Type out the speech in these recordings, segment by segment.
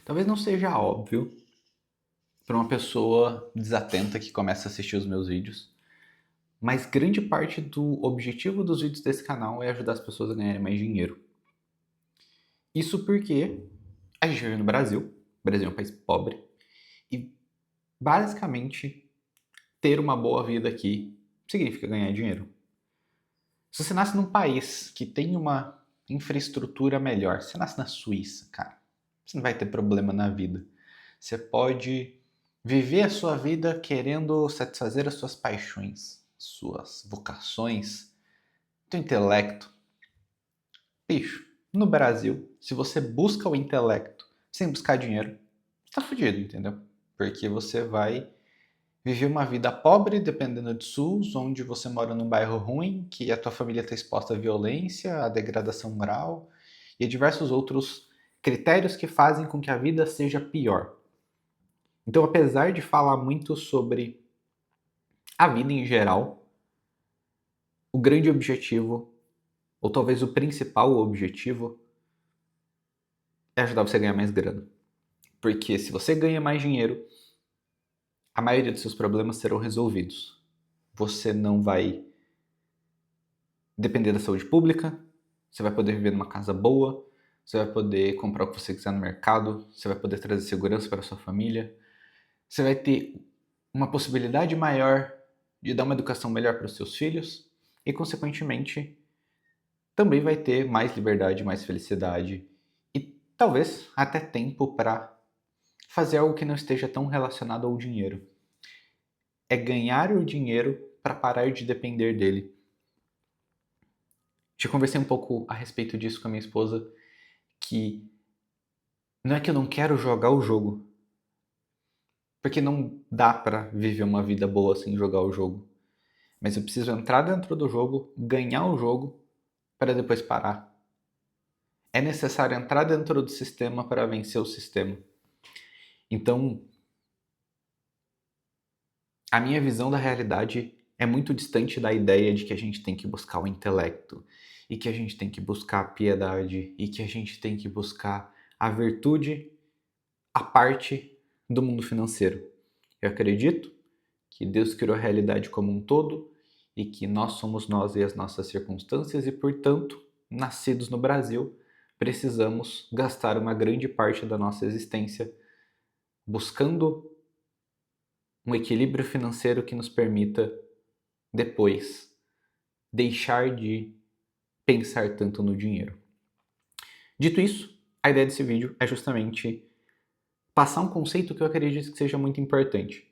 Talvez não seja óbvio para uma pessoa desatenta que começa a assistir os meus vídeos, mas grande parte do objetivo dos vídeos desse canal é ajudar as pessoas a ganharem mais dinheiro. Isso porque a gente vive no Brasil, o Brasil é um país pobre, e basicamente ter uma boa vida aqui significa ganhar dinheiro. Se você nasce num país que tem uma infraestrutura melhor, você nasce na Suíça, cara, você não vai ter problema na vida. Você pode viver a sua vida querendo satisfazer as suas paixões, suas vocações, teu intelecto. Bicho, no Brasil, se você busca o intelecto sem buscar dinheiro, você tá fudido, entendeu? Porque você vai viver uma vida pobre, dependendo de SUS, onde você mora num bairro ruim, que a tua família está exposta à violência, à degradação moral e a diversos outros critérios que fazem com que a vida seja pior. Então, apesar de falar muito sobre a vida em geral, o grande objetivo, ou talvez o principal objetivo, é ajudar você a ganhar mais grana. Porque se você ganha mais dinheiro, a maioria dos seus problemas serão resolvidos. Você não vai depender da saúde pública, você vai poder viver numa casa boa, você vai poder comprar o que você quiser no mercado, você vai poder trazer segurança para a sua família, você vai ter uma possibilidade maior de dar uma educação melhor para os seus filhos e, consequentemente, também vai ter mais liberdade, mais felicidade e talvez até tempo para fazer algo que não esteja tão relacionado ao dinheiro. É ganhar o dinheiro para parar de depender dele. Já conversei um pouco a respeito disso com a minha esposa, que não é que eu não quero jogar o jogo, porque não dá para viver uma vida boa sem jogar o jogo. Mas eu preciso entrar dentro do jogo, ganhar o jogo, para depois parar. É necessário entrar dentro do sistema para vencer o sistema. Então, a minha visão da realidade é muito distante da ideia de que a gente tem que buscar o intelecto, e que a gente tem que buscar a piedade, e que a gente tem que buscar a virtude, a parte do mundo financeiro. Eu acredito que Deus criou a realidade como um todo e que nós somos nós e as nossas circunstâncias e, portanto, nascidos no Brasil, precisamos gastar uma grande parte da nossa existência buscando um equilíbrio financeiro que nos permita depois deixar de pensar tanto no dinheiro. Dito isso, a ideia desse vídeo é justamente passar um conceito que eu acredito que seja muito importante.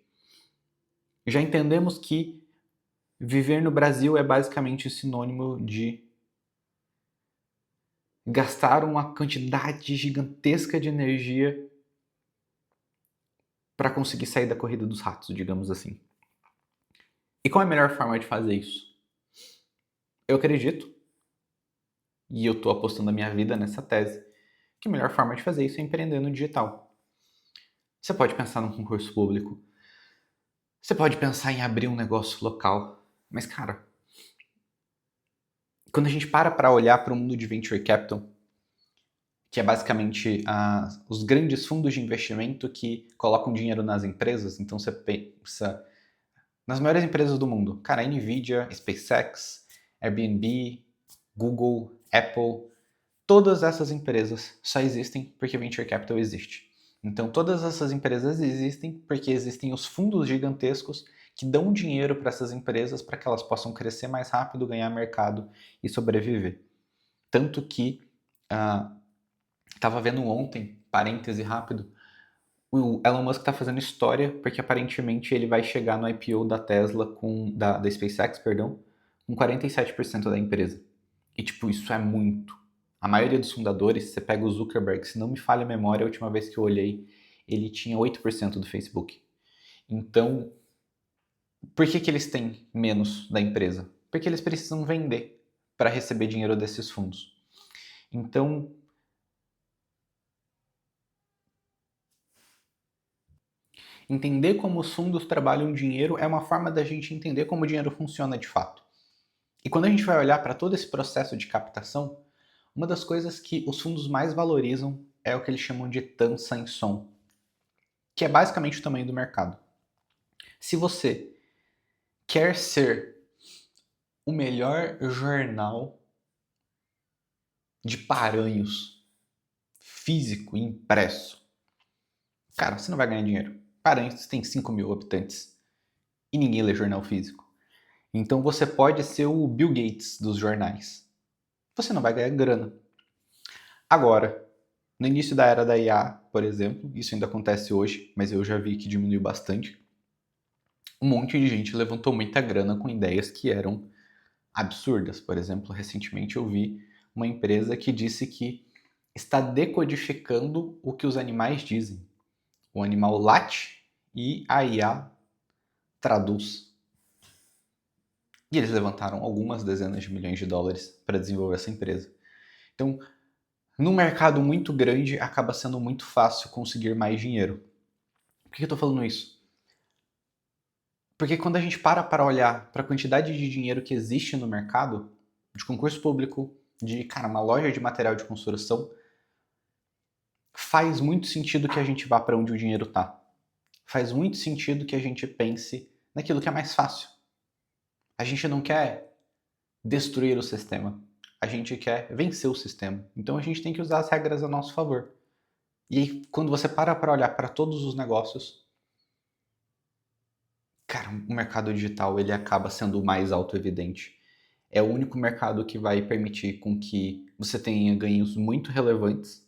Já entendemos que viver no Brasil é basicamente sinônimo de gastar uma quantidade gigantesca de energia para conseguir sair da corrida dos ratos, digamos assim. E qual é a melhor forma de fazer isso? Eu acredito, e eu estou apostando a minha vida nessa tese, que a melhor forma de fazer isso é empreender no digital. Você pode pensar num concurso público, você pode pensar em abrir um negócio local, mas cara, quando a gente para olhar para o mundo de venture capital, que é basicamente os grandes fundos de investimento que colocam dinheiro nas empresas, então você pensa nas maiores empresas do mundo, cara, Nvidia, SpaceX, Airbnb, Google, Apple, todas essas empresas só existem porque venture capital existe. Então todas essas empresas existem porque existem os fundos gigantescos que dão dinheiro para essas empresas para que elas possam crescer mais rápido, ganhar mercado e sobreviver. Tanto que estava vendo ontem, parêntese rápido, o Elon Musk está fazendo história porque aparentemente ele vai chegar no IPO da Tesla da SpaceX, perdão, com 47% da empresa. E tipo, isso é muito. A maioria dos fundadores, você pega o Zuckerberg, se não me falha a memória, a última vez que eu olhei, ele tinha 8% do Facebook. Então, por que eles têm menos da empresa? Porque eles precisam vender para receber dinheiro desses fundos. Então, entender como os fundos trabalham dinheiro é uma forma da gente entender como o dinheiro funciona de fato. E quando a gente vai olhar para todo esse processo de captação, uma das coisas que os fundos mais valorizam é o que eles chamam de Tan San Son, que é basicamente o tamanho do mercado. Se você quer ser o melhor jornal de Paranhos físico e impresso, cara, você não vai ganhar dinheiro. Paranhos tem 5 mil habitantes e ninguém lê jornal físico. Então você pode ser o Bill Gates dos jornais. Você não vai ganhar grana. Agora, no início da era da IA, por exemplo, isso ainda acontece hoje, mas eu já vi que diminuiu bastante. Um monte de gente levantou muita grana com ideias que eram absurdas. Por exemplo, recentemente eu vi uma empresa que disse que está decodificando o que os animais dizem. O animal late e a IA traduz. E eles levantaram algumas dezenas de milhões de dólares para desenvolver essa empresa. Então, num mercado muito grande, acaba sendo muito fácil conseguir mais dinheiro. Por que eu estou falando isso? Porque quando a gente para olhar para a quantidade de dinheiro que existe no mercado, de concurso público, de, cara, uma loja de material de construção, faz muito sentido que a gente vá para onde o dinheiro está. Faz muito sentido que a gente pense naquilo que é mais fácil. A gente não quer destruir o sistema. A gente quer vencer o sistema. Então a gente tem que usar as regras a nosso favor. E aí, quando você para olhar para todos os negócios, cara, o mercado digital ele acaba sendo o mais autoevidente. É o único mercado que vai permitir com que você tenha ganhos muito relevantes,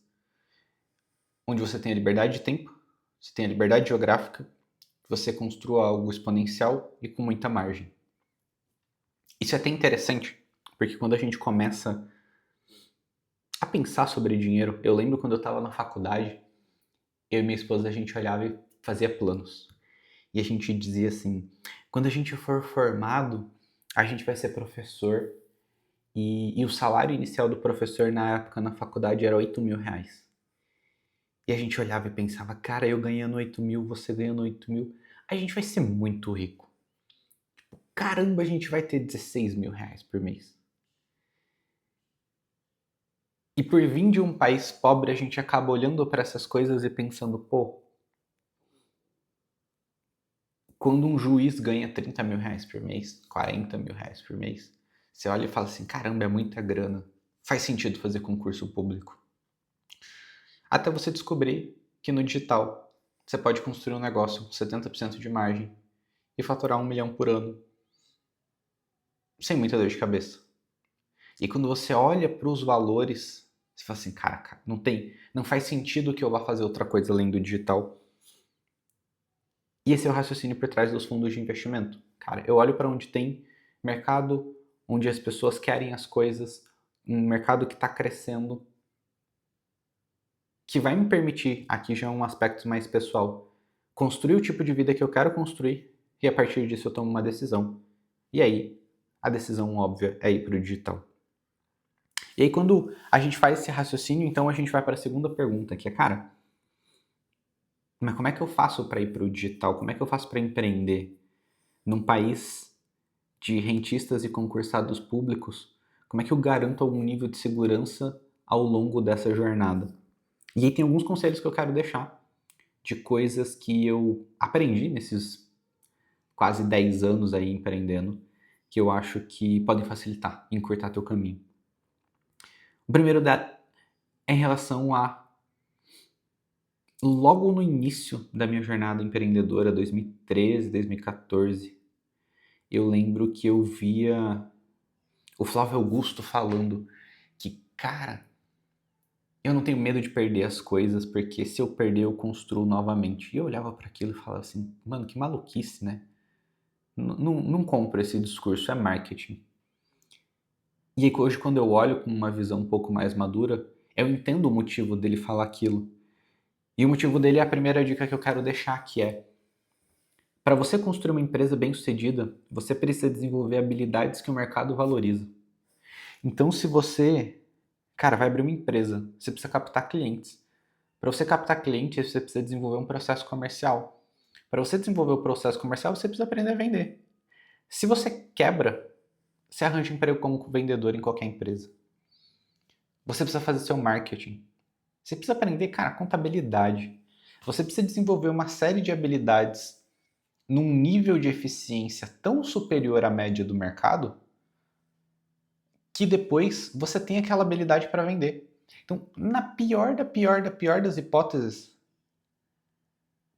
onde você tenha liberdade de tempo, você tenha liberdade geográfica, que você construa algo exponencial e com muita margem. Isso é até interessante, porque quando a gente começa a pensar sobre dinheiro, eu lembro quando eu estava na faculdade, eu e minha esposa a gente olhava e fazia planos. E a gente dizia assim, quando a gente for formado, a gente vai ser professor e o salário inicial do professor na época na faculdade era 8 mil reais. E a gente olhava e pensava, cara, eu ganhando 8 mil, você ganhando 8 mil, a gente vai ser muito rico. Caramba, a gente vai ter 16 mil reais por mês. E por vir de um país pobre, a gente acaba olhando para essas coisas e pensando, pô, quando um juiz ganha 30 mil reais por mês, 40 mil reais por mês, você olha e fala assim, caramba, é muita grana. Faz sentido fazer concurso público. Até você descobrir que no digital você pode construir um negócio com 70% de margem e faturar 1 milhão por ano sem muita dor de cabeça. E quando você olha para os valores, você fala assim, cara, não faz sentido que eu vá fazer outra coisa além do digital. E esse é o raciocínio por trás dos fundos de investimento. Cara, eu olho para onde tem mercado, onde as pessoas querem as coisas, um mercado que está crescendo, que vai me permitir, aqui já é um aspecto mais pessoal, construir o tipo de vida que eu quero construir e a partir disso eu tomo uma decisão. E aí, a decisão óbvia é ir para o digital. E aí quando a gente faz esse raciocínio, então a gente vai para a segunda pergunta, que é, cara, mas como é que eu faço para ir para o digital? Como é que eu faço para empreender num país de rentistas e concursados públicos? Como é que eu garanto algum nível de segurança ao longo dessa jornada? E aí tem alguns conselhos que eu quero deixar de coisas que eu aprendi nesses quase 10 anos aí empreendendo, que eu acho que podem facilitar, encurtar teu caminho. O primeiro é em relação a logo no início da minha jornada empreendedora, 2013, 2014, eu lembro que eu via o Flávio Augusto falando que, cara, eu não tenho medo de perder as coisas, porque se eu perder, eu construo novamente. E eu olhava para aquilo e falava assim, mano, que maluquice, né? Não compro esse discurso, é marketing. E aí hoje, quando eu olho com uma visão um pouco mais madura, eu entendo o motivo dele falar aquilo. E o motivo dele é a primeira dica que eu quero deixar, que é para você construir uma empresa bem-sucedida, você precisa desenvolver habilidades que o mercado valoriza. Então, se você, cara, vai abrir uma empresa, você precisa captar clientes. Para você captar clientes, você precisa desenvolver um processo comercial. Para você desenvolver o processo comercial, você precisa aprender a vender. Se você quebra, você arranja emprego como vendedor em qualquer empresa. Você precisa fazer seu marketing. Você precisa aprender, cara, contabilidade. Você precisa desenvolver uma série de habilidades num nível de eficiência tão superior à média do mercado que depois você tem aquela habilidade para vender. Então, na pior das hipóteses,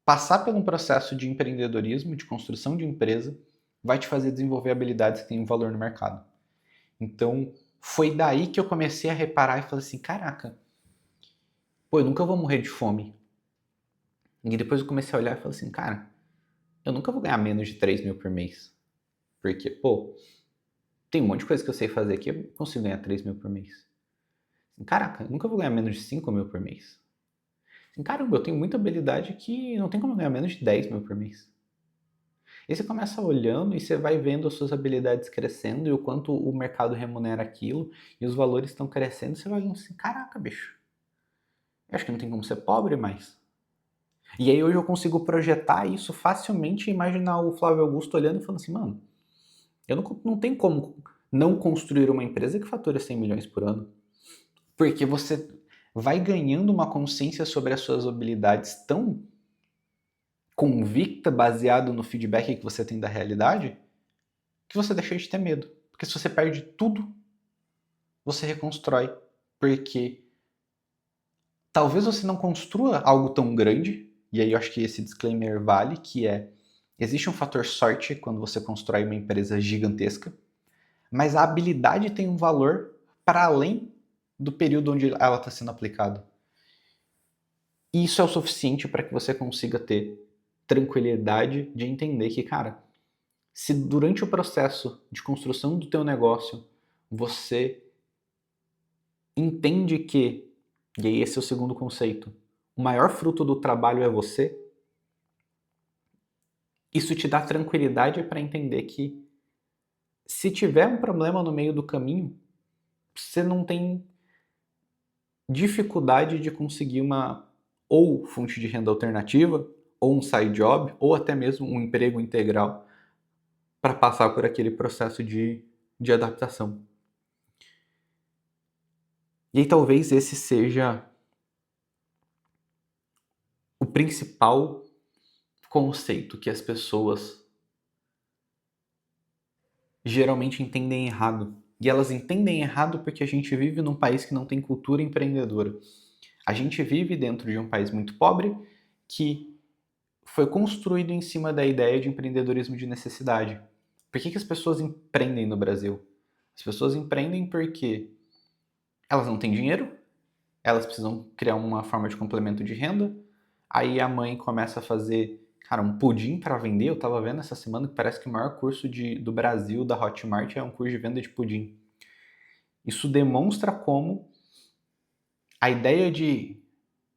passar por um processo de empreendedorismo, de construção de empresa, vai te fazer desenvolver habilidades que têm um valor no mercado. Então, foi daí que eu comecei a reparar e falei assim, caraca, pô, eu nunca vou morrer de fome. E depois eu comecei a olhar e falei assim, cara, eu nunca vou ganhar menos de 3 mil por mês. Porque, pô, tem um monte de coisa que eu sei fazer que eu consigo ganhar 3 mil por mês. Caraca, eu nunca vou ganhar menos de 5 mil por mês. Caramba, eu tenho muita habilidade que não tem como ganhar menos de 10 mil por mês. E você começa olhando e você vai vendo as suas habilidades crescendo e o quanto o mercado remunera aquilo e os valores estão crescendo. Você vai olhando assim, caraca, bicho, eu acho que não tem como ser pobre mais. E aí hoje eu consigo projetar isso facilmente e imaginar o Flávio Augusto olhando e falando assim, mano, eu não tenho como não construir uma empresa que fatura 100 milhões por ano. Porque você vai ganhando uma consciência sobre as suas habilidades tão convicta, baseado no feedback que você tem da realidade, que você deixa de ter medo. Porque se você perde tudo, você reconstrói. Porque talvez você não construa algo tão grande, e aí eu acho que esse disclaimer vale, que é, existe um fator sorte quando você constrói uma empresa gigantesca, mas a habilidade tem um valor para além do período onde ela está sendo aplicada. E isso é o suficiente para que você consiga ter tranquilidade de entender que, cara, se durante o processo de construção do teu negócio você entende que, e aí esse é o segundo conceito, o maior fruto do trabalho é você, isso te dá tranquilidade para entender que se tiver um problema no meio do caminho, você não tem dificuldade de conseguir uma ou fonte de renda alternativa, ou um side job, ou até mesmo um emprego integral para passar por aquele processo de adaptação. E aí talvez esse seja o principal conceito que as pessoas geralmente entendem errado. E elas entendem errado porque a gente vive num país que não tem cultura empreendedora. A gente vive dentro de um país muito pobre que foi construído em cima da ideia de empreendedorismo de necessidade. Por que as pessoas empreendem no Brasil? As pessoas empreendem porque elas não têm dinheiro, elas precisam criar uma forma de complemento de renda, aí a mãe começa a fazer, cara, um pudim para vender. Eu tava vendo essa semana que parece que o maior curso do Brasil, da Hotmart, é um curso de venda de pudim. Isso demonstra como a ideia de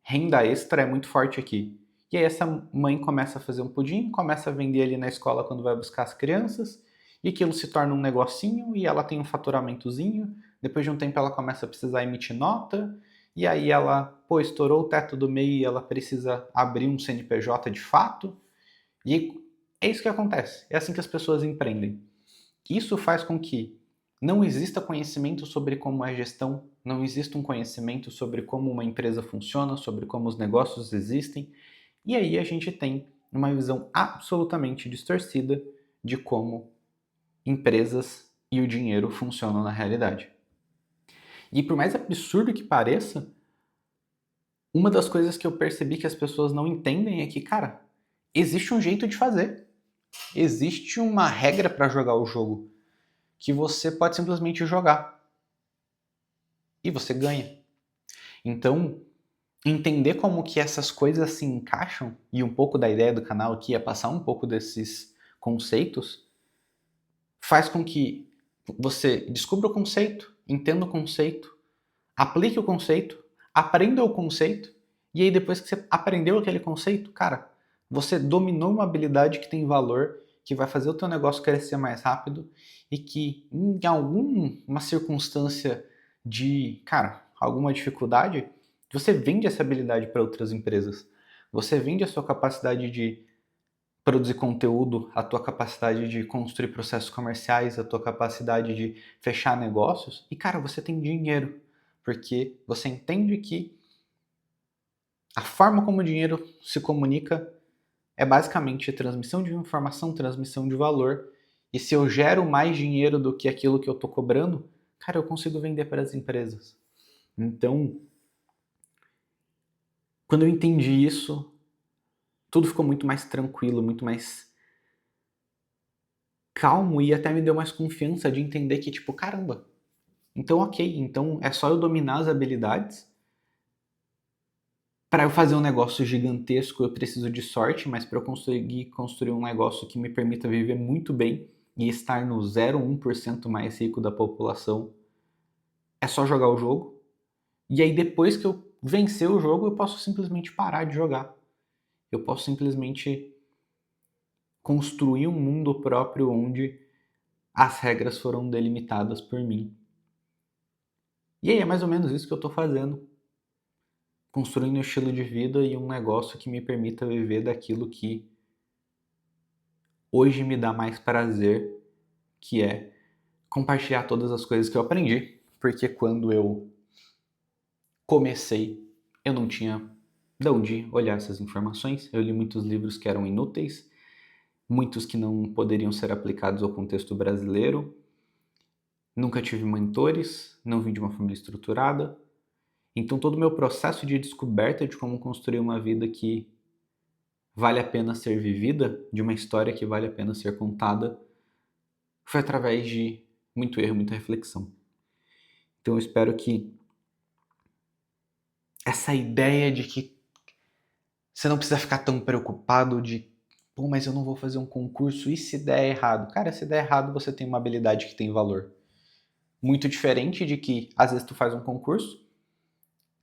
renda extra é muito forte aqui. E aí essa mãe começa a fazer um pudim, começa a vender ali na escola quando vai buscar as crianças, e aquilo se torna um negocinho, e ela tem um faturamentozinho, depois de um tempo ela começa a precisar emitir nota, e aí ela, pô, estourou o teto do MEI e ela precisa abrir um CNPJ de fato, e é isso que acontece, é assim que as pessoas empreendem. Isso faz com que não exista conhecimento sobre como é gestão, não exista um conhecimento sobre como uma empresa funciona, sobre como os negócios existem, e aí a gente tem uma visão absolutamente distorcida de como empresas e o dinheiro funcionam na realidade. E por mais absurdo que pareça, uma das coisas que eu percebi que as pessoas não entendem é que, cara, existe um jeito de fazer. Existe uma regra para jogar o jogo que você pode simplesmente jogar e você ganha. Então, entender como que essas coisas se encaixam, e um pouco da ideia do canal aqui é passar um pouco desses conceitos, faz com que você descubra o conceito, entenda o conceito, aplique o conceito, aprenda o conceito, e aí depois que você aprendeu aquele conceito, cara, você dominou uma habilidade que tem valor, que vai fazer o teu negócio crescer mais rápido e que em alguma circunstância de, cara, alguma dificuldade, você vende essa habilidade para outras empresas. Você vende a sua capacidade de produzir conteúdo, a tua capacidade de construir processos comerciais, a tua capacidade de fechar negócios, e cara, você tem dinheiro, porque você entende que A forma como o dinheiro se comunica é basicamente transmissão de informação, transmissão de valor. E se eu gero mais dinheiro do que aquilo que eu estou cobrando, cara, eu consigo vender para as empresas. Então, quando eu entendi isso, tudo ficou muito mais tranquilo, muito mais calmo e até me deu mais confiança de entender que, tipo, caramba, então ok, então é só eu dominar as habilidades. Para eu fazer um negócio gigantesco, eu preciso de sorte, mas para eu conseguir construir um negócio que me permita viver muito bem e estar no 0,1% mais rico da população, é só jogar o jogo. E aí depois que eu vencer o jogo, eu posso simplesmente parar de jogar. Eu posso simplesmente construir um mundo próprio onde as regras foram delimitadas por mim. E aí é mais ou menos isso que eu estou fazendo. Construindo um estilo de vida e um negócio que me permita viver daquilo que hoje me dá mais prazer, que é compartilhar todas as coisas que eu aprendi, porque quando eu comecei, eu não tinha de onde olhar essas informações. Eu li muitos livros que eram inúteis, muitos que não poderiam ser aplicados ao contexto brasileiro. Nunca tive mentores, não vim de uma família estruturada. Então todo o meu processo de descoberta de como construir uma vida que vale a pena ser vivida, de uma história que vale a pena ser contada, foi através de muito erro, muita reflexão. Então eu espero que essa ideia de que você não precisa ficar tão preocupado de, pô, mas eu não vou fazer um concurso, e se der errado? Cara, se der errado, você tem uma habilidade que tem valor. Muito diferente de que, às vezes, tu faz um concurso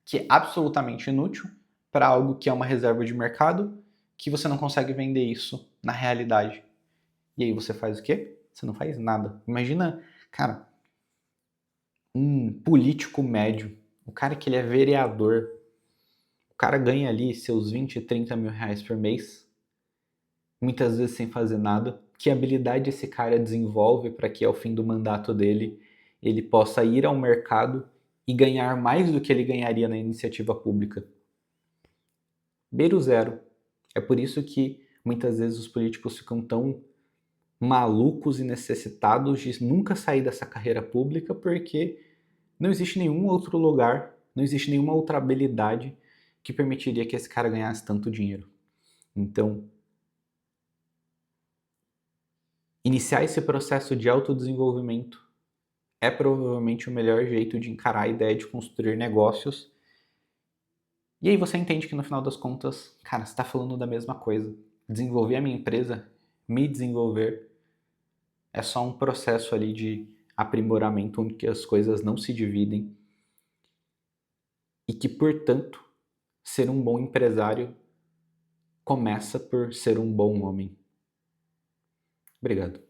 que é absolutamente inútil para algo que é uma reserva de mercado, que você não consegue vender isso na realidade. E aí você faz o quê? Você não faz nada. Imagina, cara, um político médio, o cara que ele é vereador, o cara ganha ali seus 20, 30 mil reais por mês, muitas vezes sem fazer nada. Que habilidade esse cara desenvolve para que ao fim do mandato dele ele possa ir ao mercado e ganhar mais do que ele ganharia na iniciativa pública? Beira o zero. É por isso que muitas vezes os políticos ficam tão malucos e necessitados de nunca sair dessa carreira pública, porque não existe nenhum outro lugar, não existe nenhuma outra habilidade que permitiria que esse cara ganhasse tanto dinheiro. Então, iniciar esse processo de autodesenvolvimento é provavelmente o melhor jeito de encarar a ideia de construir negócios. E aí você entende que no final das contas, cara, você está falando da mesma coisa. Desenvolver a minha empresa, me desenvolver, é só um processo ali de aprimoramento onde as coisas não se dividem e que, portanto, ser um bom empresário começa por ser um bom homem. Obrigado.